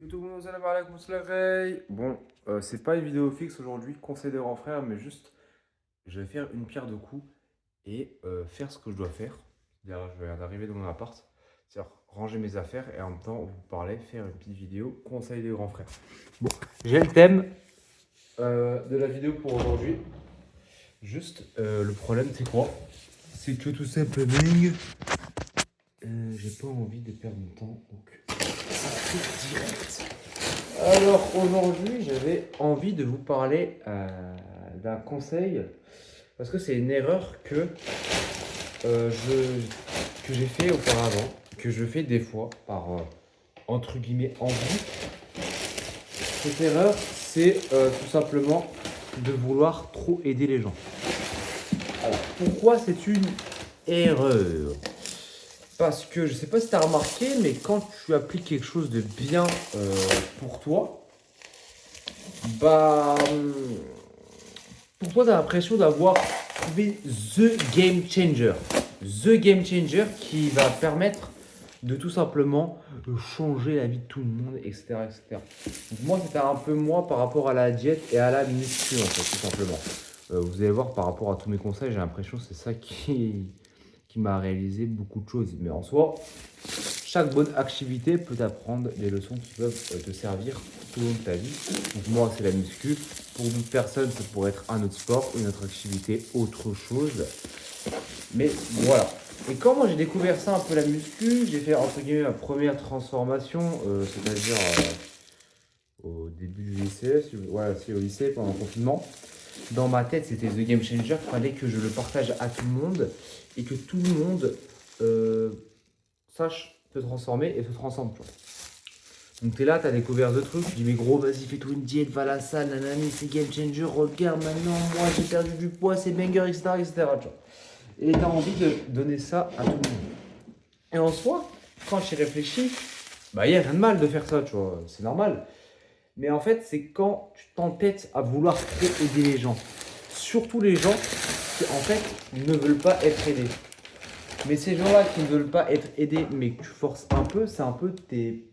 Yo tout le monde, salam alaikum, salam. Bon, c'est pas une vidéo fixe aujourd'hui, conseil de grand frère, mais juste, je vais faire une pierre deux coups et faire ce que je dois faire. C'est-à-dire, je vais arriver dans mon appart, c'est-à-dire ranger mes affaires et en même temps vous parler, faire une petite vidéo conseil de grand frère. Bon, j'ai le thème de la vidéo pour aujourd'hui. Juste, le problème, c'est quoi? C'est que tout simplement, j'ai pas envie de perdre mon temps, donc c'est direct. Alors aujourd'hui, j'avais envie de vous parler d'un conseil parce que c'est une erreur que j'ai fait auparavant, que je fais des fois par entre guillemets envie. Cette erreur, c'est tout simplement de vouloir trop aider les gens. Alors pourquoi c'est une erreur? Parce que je sais pas si tu as remarqué, mais quand tu appliques quelque chose de bien pour toi, bah, pour toi, tu as l'impression d'avoir trouvé The Game Changer. The Game Changer qui va permettre de tout simplement changer la vie de tout le monde, etc. etc. Donc moi, c'était un peu moi par rapport à la diète et à la muscu, en fait, tout simplement. Vous allez voir, par rapport à tous mes conseils, j'ai l'impression que c'est ça qui m'a réalisé beaucoup de choses. Mais en soi, chaque bonne activité peut t'apprendre des leçons qui peuvent te servir tout au long de ta vie. Donc moi, c'est la muscu. Pour d'autres personnes, ça pourrait être un autre sport, une autre activité, autre chose. Mais voilà. Et quand moi j'ai découvert ça un peu la muscu, j'ai fait entre guillemets ma première transformation, c'est-à-dire au début du lycée, voilà, c'est au lycée pendant le confinement. Dans ma tête, c'était The Game Changer. Il fallait que je le partage à tout le monde et que tout le monde euh, sache te transformer et se transforme. Tu vois. Donc t'es là, t'as découvert deux trucs, tu dis mais gros vas-y fais-toi une diète, va à la salle, nanani, c'est game changer, regarde maintenant, moi j'ai perdu du poids, c'est banger, etc. etc. Tu vois. Et t'as envie de donner ça à tout le monde. Et en soi, quand j'y réfléchis, bah y a rien de mal de faire ça, tu vois, c'est normal. Mais en fait, c'est quand tu t'entêtes à vouloir trop aider les gens. Surtout les gens qui en fait ne veulent pas être aidés. Mais ces gens-là qui ne veulent pas être aidés, mais que tu forces un peu, c'est un peu tes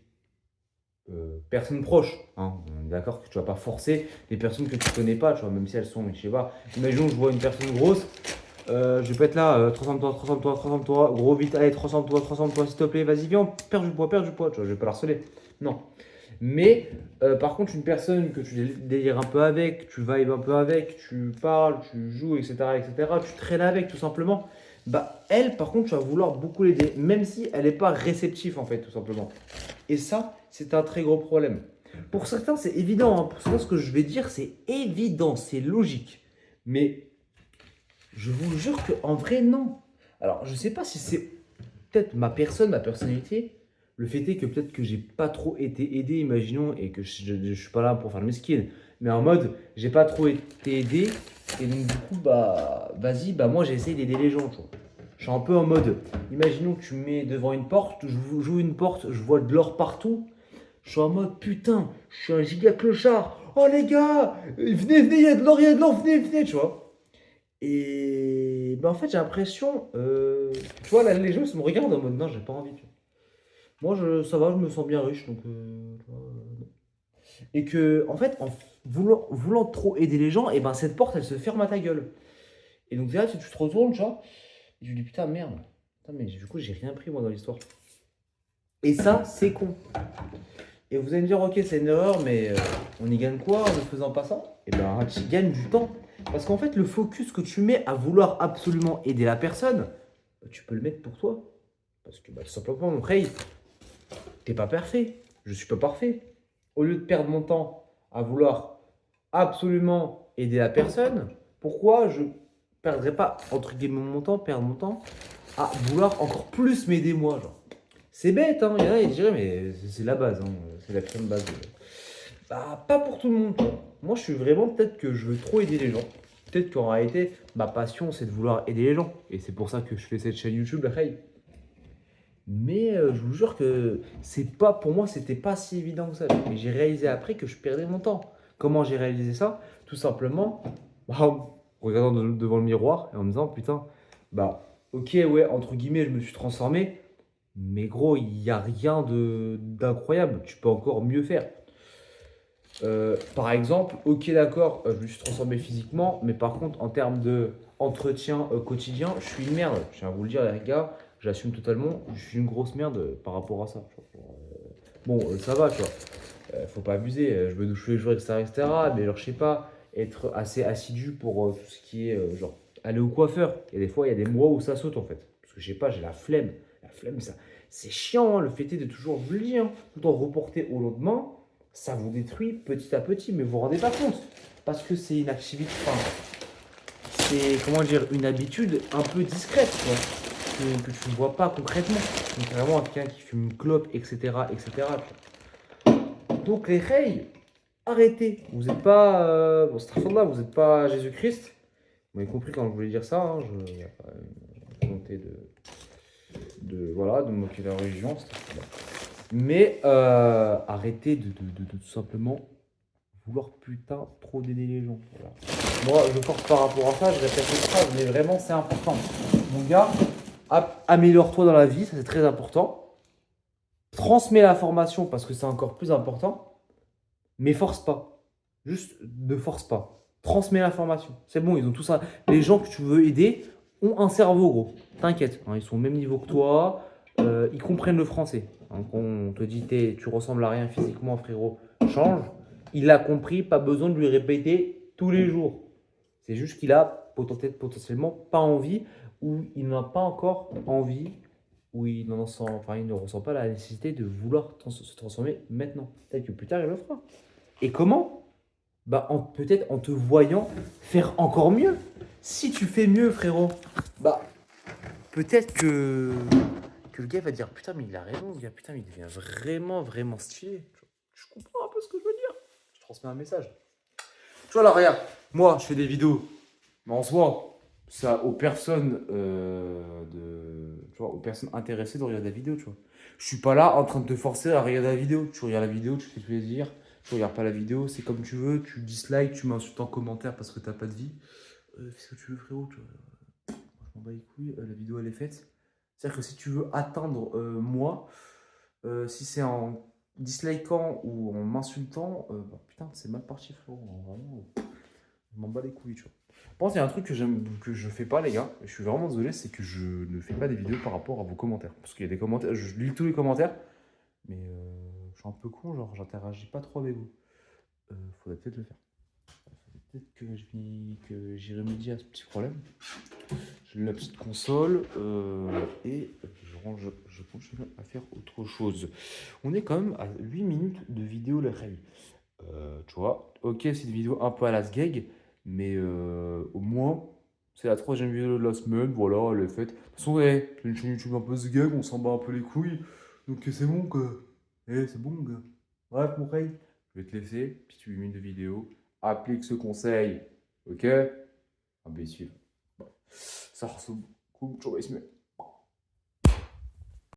personnes proches. Hein. On est d'accord que tu vas pas forcer des personnes que tu connais pas, tu vois, même si elles sont, je sais pas. Imaginons, je vois une personne grosse, je vais pas être là, transforme-toi, transforme-toi, transforme-toi, gros vite, allez, transforme-toi, s'il te plaît, vas-y, viens, perds du poids, tu vois, je vais pas la harceler. Non. Mais par contre, une personne que tu délires un peu avec, tu vibes un peu avec, tu parles, tu joues, etc., etc., tu traînes avec tout simplement, bah elle, par contre, tu vas vouloir beaucoup l'aider, même si elle n'est pas réceptive en fait, tout simplement. Et ça, c'est un très gros problème. Pour certains, c'est évident. Hein. Pour certains, ce que je vais dire, c'est évident, c'est logique. Mais je vous jure qu'en vrai, non. Alors, je ne sais pas si c'est peut-être ma personne, ma personnalité. Le fait est que peut-être que j'ai pas trop été aidé, imaginons, et que je suis pas là pour faire le mesquine. Mais en mode, j'ai pas trop été aidé. Et donc, du coup, bah, vas-y, bah, moi, j'essaie d'aider les gens, tu vois. Je suis un peu en mode, imaginons que tu me mets devant une porte, je joue une porte, je vois de l'or partout. Je suis en mode putain, je suis un giga clochard. Oh les gars, venez, venez, il y a de l'or, venez, venez, tu vois. Et ben en fait, j'ai l'impression, tu vois, là, les gens ils me regardent en mode non, j'ai pas envie. Tu vois. Moi, ça va, je me sens bien riche, donc tu vois, non. Et que, en fait, en voulant trop aider les gens, et ben cette porte, elle se ferme à ta gueule. Et donc là, tu te retournes, tu vois, et tu dis putain, merde. Putain, mais du coup, j'ai rien pris moi dans l'histoire. Et ça, c'est con. Et vous allez me dire, ok, c'est une erreur, mais on y gagne quoi en ne faisant pas ça? Eh bien, tu gagnes du temps. Parce qu'en fait, le focus que tu mets à vouloir absolument aider la personne, bah, tu peux le mettre pour toi. Parce que bah, tout simplement, mon frère, t'es pas parfait. Je suis pas parfait. Au lieu de perdre mon temps à vouloir absolument aider la personne, pourquoi je perdrais pas, entre guillemets, mon temps, perdre mon temps, à vouloir encore plus m'aider moi, genre. C'est bête, hein. Il y en a, ils diraient, mais c'est la base, hein. C'est la crème base. Bah, pas pour tout le monde, quoi. Moi, je suis vraiment, peut-être que je veux trop aider les gens. Peut-être qu'en réalité, ma passion, c'est de vouloir aider les gens. Et c'est pour ça que je fais cette chaîne YouTube, la Hey. Mais je vous jure que c'est pas, pour moi, c'était pas si évident que ça. Mais j'ai réalisé après que je perdais mon temps. Comment j'ai réalisé ça? Tout simplement, bah, en regardant devant le miroir et en me disant, putain, bah, ok, ouais, entre guillemets, je me suis transformé. Mais gros, il n'y a rien d'incroyable. Tu peux encore mieux faire. Par exemple, ok, d'accord, je me suis transformé physiquement, mais par contre, en termes de entretien quotidien, je suis une merde. Je tiens à vous le dire, les gars, j'assume totalement. Je suis une grosse merde par rapport à ça. Bon, ça va, tu vois. Faut pas abuser. Je me douche tous les jours, etc., etc. Mais genre, je sais pas, être assez assidu pour tout ce qui est genre aller au coiffeur. Et des fois, il y a des mois où ça saute en fait. Parce que je sais pas, j'ai la flemme. La flemme, ça, c'est chiant. Hein, le fait est de toujours, je vous le dis, hein, tout le temps reporter au lendemain, ça vous détruit petit à petit. Mais vous vous rendez pas compte. Parce que c'est une activité, enfin, c'est comment dire, une habitude un peu discrète, quoi, que tu ne vois pas concrètement. Donc, vraiment, quelqu'un qui fume une clope, etc., etc. Donc, les rails, arrêtez. Vous n'êtes pas. Bon, c'est là, vous n'êtes pas Jésus-Christ. Vous m'avez compris quand je voulais dire ça. Hein, il n'y a pas une volonté voilà, de me moquer de la religion. Mais arrêtez de tout simplement vouloir putain trop d'aider les gens. Voilà. Moi, je force par rapport à ça, je répète cette phrase, mais vraiment, c'est important. Mon gars, améliore-toi dans la vie, ça c'est très important. Transmets la formation parce que c'est encore plus important, mais force pas. Juste ne force pas. Transmets l'information. C'est bon, ils ont tout ça. Les gens que tu veux aider ont un cerveau, gros. T'inquiète, hein, ils sont au même niveau que toi. Ils comprennent le français. Donc on te dit, tu ressembles à rien physiquement, frérot. Change. Il a compris, pas besoin de lui répéter tous les jours. C'est juste qu'il a potentiellement pas envie ou il n'a pas encore envie ou il ne ressent pas la nécessité de vouloir se transformer maintenant. Peut-être que plus tard, il le fera. Et comment? Bah, peut-être en te voyant faire encore mieux. Si tu fais mieux, frérot, bah, peut-être que le gars va dire putain, mais il a raison, le gars, putain, mais il devient vraiment, vraiment stylé. Je comprends un peu ce que je veux dire. Je transmets un message. Tu vois, là, regarde, moi, je fais des vidéos, mais en soi, ça aux personnes, tu vois, aux personnes intéressées de regarder la vidéo, tu vois. Je suis pas là en train de te forcer à regarder la vidéo. Tu regardes la vidéo, tu fais plaisir. Tu regardes pas la vidéo, c'est comme tu veux. Tu dislikes, tu m'insultes en commentaire parce que t'as pas de vie. Fais ce que tu veux, frérot. Tu vois. Moi, je m'en bats les couilles. La vidéo, elle est faite. C'est-à-dire que si tu veux atteindre moi, si c'est en dislikant ou en m'insultant, bah, putain, c'est mal parti, frérot. Vraiment, je m'en bats les couilles, tu vois. Je pense qu'il y a un truc que je fais pas, les gars. Je suis vraiment désolé, c'est que je ne fais pas des vidéos par rapport à vos commentaires. Parce qu'il y a des commentaires, je lis tous les commentaires, mais je suis un peu con, genre, j'interagis pas trop avec vous. Faudrait peut-être le faire. Peut-être que j'y remédie à ce petit problème. J'ai la petite console et je continue à faire autre chose. On est quand même à 8 minutes de vidéo, la reine. Tu vois, ok, c'est une vidéo un peu à la sgeg, mais au moins, c'est la troisième vidéo de la semaine. Voilà, elle est faite. De toute façon, ouais, c'est une chaîne YouTube un peu sgeg, on s'en bat un peu les couilles. Donc c'est bon, quoi. C'est bon, gars. Bref, mon rey, je vais te laisser. Petite 8 minutes de vidéo. Applique ce conseil. Ok? Imbécile. Bon. Ça ressemble beaucoup. Ciao,